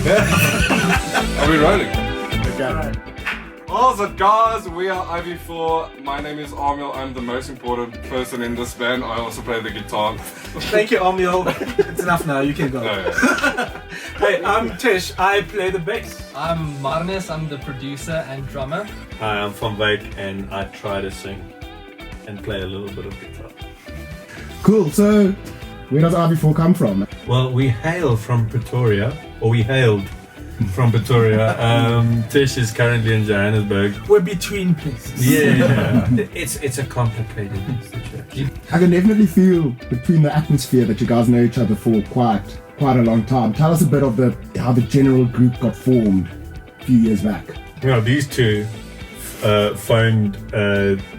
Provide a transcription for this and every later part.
Are we rolling? Okay. Right. What's up, guys? We are IV4. My name is Armil. I'm the most important person in this band. I also play the guitar. Thank you, Omil. It's enough now, you can go. No, yeah. Hey, I'm Tish. I play the bass. I'm Marnus, I'm the producer and drummer. Hi, I'm Van Wyk and I try to sing and play a little bit of guitar. Cool. So, where does IV4 come from? Well, we hail from Pretoria, or we hailed from Pretoria. Tish is currently in Johannesburg. We're between places. Yeah. It's a complicated situation. I can definitely feel between the atmosphere that you guys know each other for quite a long time. Tell us a bit of how the general group got formed a few years back. Well, these two phoned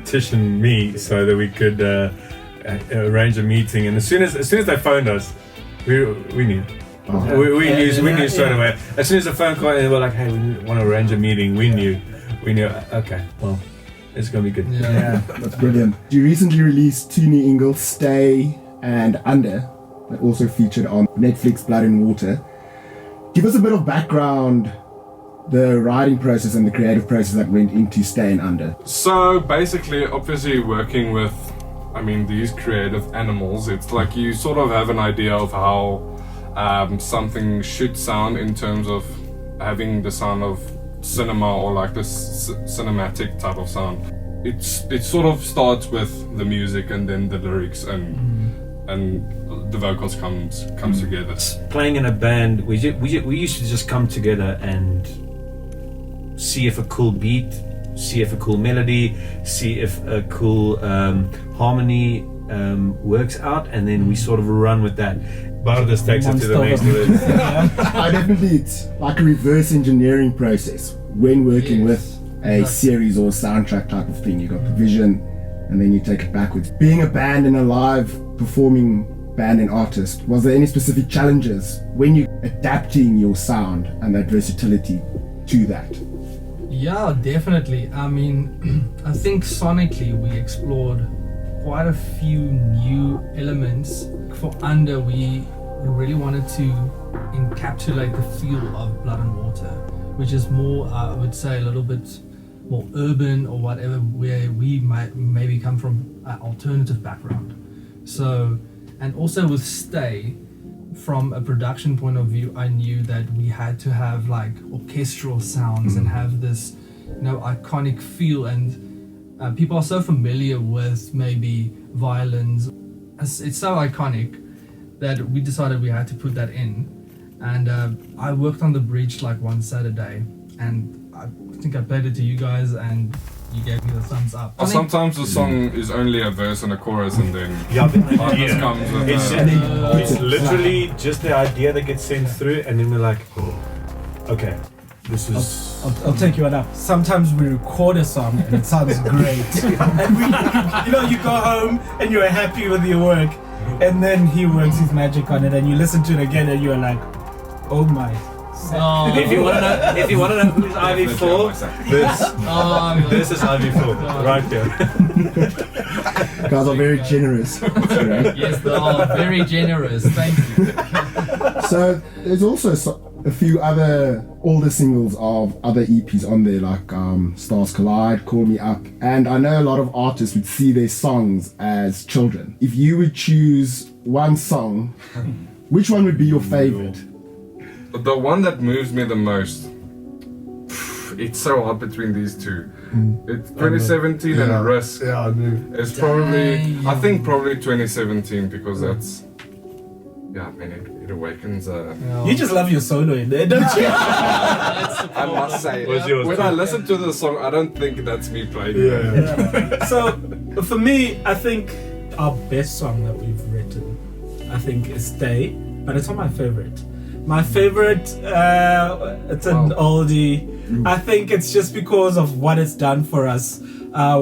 Tish and me so that we could arrange a meeting, and as soon as they phoned us, we knew. Oh. We knew straight away. As soon as the phone call and they were like, "Hey, we want to arrange a meeting," we knew. Okay, well, it's gonna be good. Yeah, that's brilliant. You recently released 2 new singles, Stay and Under, that also featured on Netflix Blood and Water. Give us a bit of background, the writing process and the creative process that went into Stay and Under. So basically, obviously working with, these creative animals, it's like you sort of have an idea of how something should sound in terms of having the sound of cinema or like this cinematic type of sound. It sort of starts with the music and then the lyrics and the vocals comes together. Playing in a band, we used to just come together and see if a cool beat, see if a cool melody, see if a cool harmony works out, and then we sort of run with that. Bardas takes it to the next level. It's like a reverse engineering process when working with a series or soundtrack type of thing. You got the vision and then you take it backwards. Being a band and a live performing band and artist, was there any specific challenges when you adapting your sound and that versatility to that? Yeah, definitely. I think sonically we explored quite a few new elements. For Under, we really wanted to encapsulate the feel of Blood and Water, which is more, I would say, a little bit more urban or whatever, where we might maybe come from an alternative background. So, and also with Stay, from a production point of view, I knew that we had to have like orchestral sounds and have this, iconic feel, and people are so familiar with maybe violins. It's so iconic that we decided we had to put that in. And I worked on the bridge like one Saturday, and I think I played it to you guys and you gave me the thumbs up. Sometimes the song is only a verse and a chorus, and then Yeah. comes with It's literally just the idea that gets sent through, and then we're like, okay, this is. I'll take you on up. Sometimes we record a song and it sounds great. And you go home and you're happy with your work, and then he works his magic on it, and you listen to it again and you're like, oh my. If you want to know who's IV4, this is IV4 right there. Guys are very generous. That's great. Yes, they are very generous. Thank you. So there's also a few other older singles of other EPs on there, like Stars Collide, Call Me Up, and I know a lot of artists would see their songs as children. If you would choose one song, which one would be your favorite? the one that moves me the most. It's so hard between these two. It's 2017 and Risk. Yeah, I knew. It's probably, I think probably 2017 because that's, it awakens. You just love your solo in there, don't you? I must say, when I listen to the song, I don't think that's me playing. So, for me, I think our best song that we've written, I think, is Stay, but it's not my favorite. My favorite, it's an oldie. I think it's just because of what it's done for us.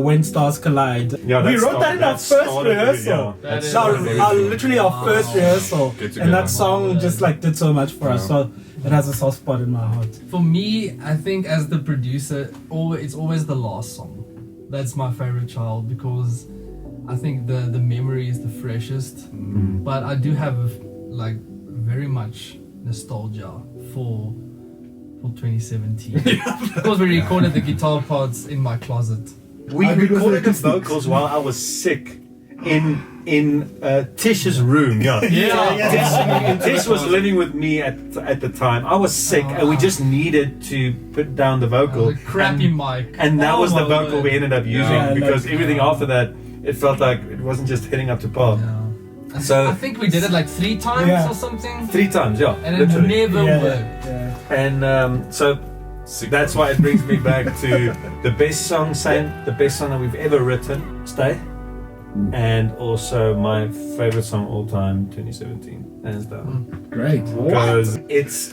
When Stars Collide. Yeah, we wrote that in our first rehearsal. Literally our first rehearsal. And that song just did so much for us. So it has a soft spot in my heart. For me, I think as the producer, it's always the last song. That's my favorite child because I think the memory is the freshest. But I do have very much nostalgia for April 2017. Because we recorded the guitar parts in my closet. We How good was recorded the the vocals while I was sick in Tish's room. Yeah. Tish was living with me at the time. I was sick, and we just needed to put down the vocal. The crappy and, mic. and that was the my vocal word. we ended up using Yeah, because like, everything after that, it felt like it wasn't just hitting up to par. Yeah. So I think we did it like 3 times Yeah. or something. 3 times, yeah, And it literally. never Yeah. worked. And so that's why it brings me back to the best song, the best song that we've ever written, Stay, and also my favorite song all time, 2017, hands down. Great. Because it's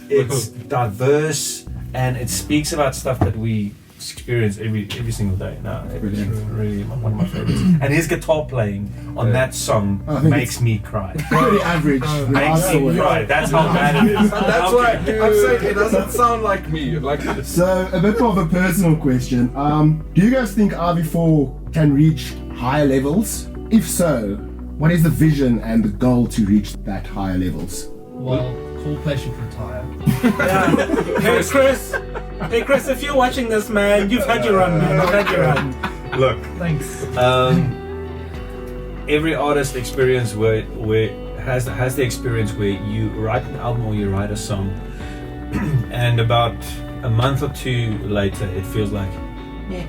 diverse and it speaks about stuff that we experience every single day. No, it's Brilliant. really one of my favorites. And his guitar playing on that song I think makes me cry. Pretty average. Makes me cry. That's how bad it is. That's why I'm saying it doesn't sound like me. Like So, a bit more of a personal question. Do you guys think IV4 can reach higher levels? If so, what is the vision and the goal to reach that higher levels? Well, Coldplay should retire. Hey Chris, if you're watching this, man, you've had your run, man. You've had your run. Look, Thanks. every artist experience where has the experience where you write an album or you write a song, and about a month or 2 later, it feels like, it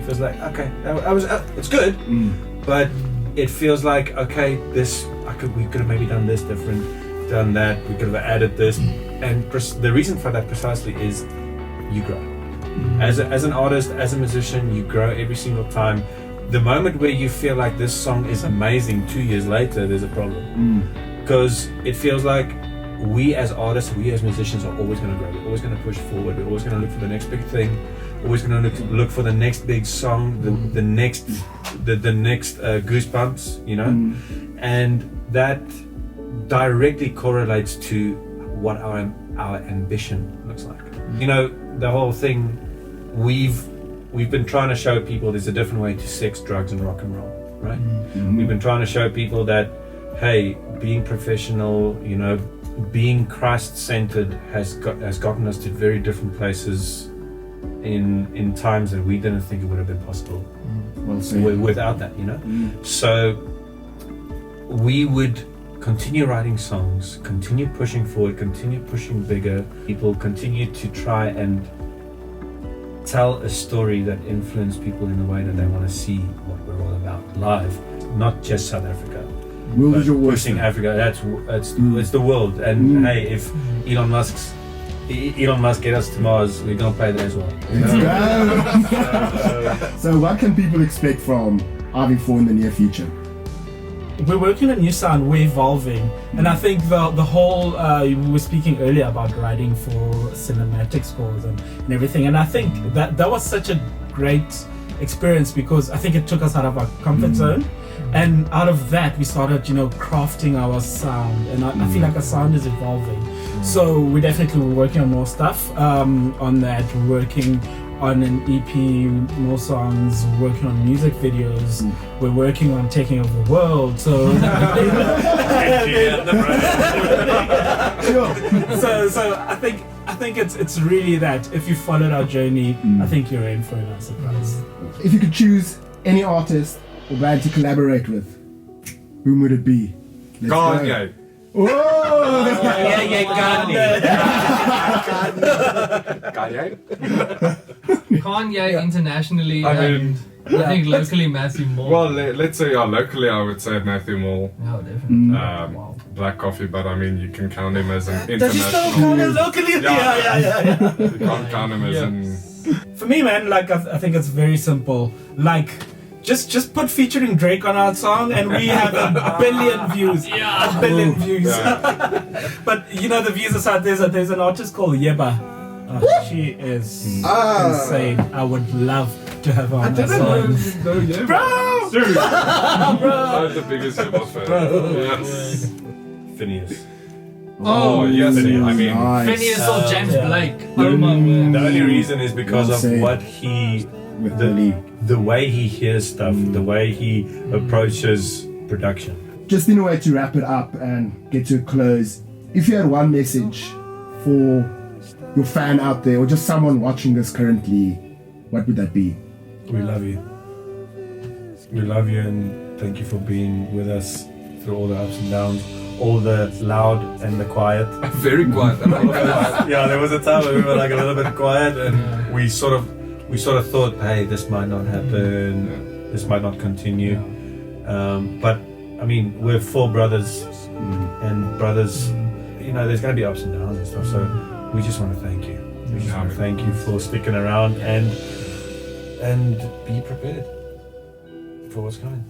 feels like okay, it's good, but it feels like okay, we could have maybe done this different, done that, we could have added this, and the reason for that precisely is you grow. As an artist, as a musician, you grow every single time. The moment where you feel like this song is amazing 2 years later, there's a problem. Because it feels like we as artists, we as musicians are always going to grow. We're always going to push forward. We're always going to look for the next big thing. Always going to look for the next big song, the next goosebumps, you know? And that directly correlates to what our ambition looks like. You know, the whole thing, we've been trying to show people there's a different way to sex, drugs, and rock and roll, right? We've been trying to show people that, hey, being professional, you know, being Christ-centered has gotten us to very different places in times that we didn't think it would have been possible Well said. without that, you know. So we would continue writing songs, continue pushing forward, continue pushing bigger. People continue to try and tell a story that influences people in the way that they want to see what we're all about live, not just South Africa. World but is your pushing oyster. Africa, it's the world. And hey, if Elon Musk get us to Mars, we're gonna play there as well. Let's go. So, what can people expect from IV4 in the near future? We're working on a new sound, we're evolving, and I think the whole we were speaking earlier about writing for cinematic scores and everything, and I think that was such a great experience because I think it took us out of our comfort zone, and out of that we started, you know, crafting our sound, and I feel like our sound is evolving. So we definitely were working on more stuff on that. We're working on an EP, more songs, working on music videos. We're working on taking over the world. So, so I think it's really that. If you followed our journey, I think you're in for a nice surprise. If you could choose any artist or band to collaborate with, whom would it be? Let's go. Kanye. Whoa! Kanye. Kanye internationally, I mean, and I think locally Matthew Moore. Well, let's say locally, I would say Matthew Moore, Yeah, definitely. Wow. Black Coffee, but I mean, you can count him as an Does he still international. count it locally? Yeah. You can't count him as an. For me, man, like I think it's very simple. Like, just put featuring Drake on our song, and we have a billion views. A billion views. Yeah. But you know, the views aside, there's an artist called Yeba. She is insane. I would love to have her on my song. Bro! Dude! I'm the biggest Yeba fan. Yes. Phineas. Oh, yes, I mean. Nice. Phineas or James Blake. Oh my word. The only reason is because Well of said. what he, With Billy. the way he hears stuff, the way he approaches production. Just in a way to wrap it up and get to a close, if you had one message for your fan out there, or just someone watching this currently, what would that be? We love you. We love you, and thank you for being with us through all the ups and downs, all the loud and the quiet. Very quiet. Yeah, there was a time where we were like a little bit quiet, and we sort of thought, hey, this might not happen, this might not continue. But I mean, we're 4 brothers, and brothers, you know, there's going to be ups and downs and stuff. So we just want to thank you. We just want to thank you for sticking around and be prepared for what's coming.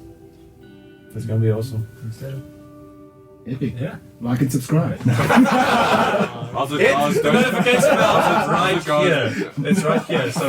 It's going to be awesome. Epic. Yeah. Like and subscribe. The notification bell is right here. It's right here. So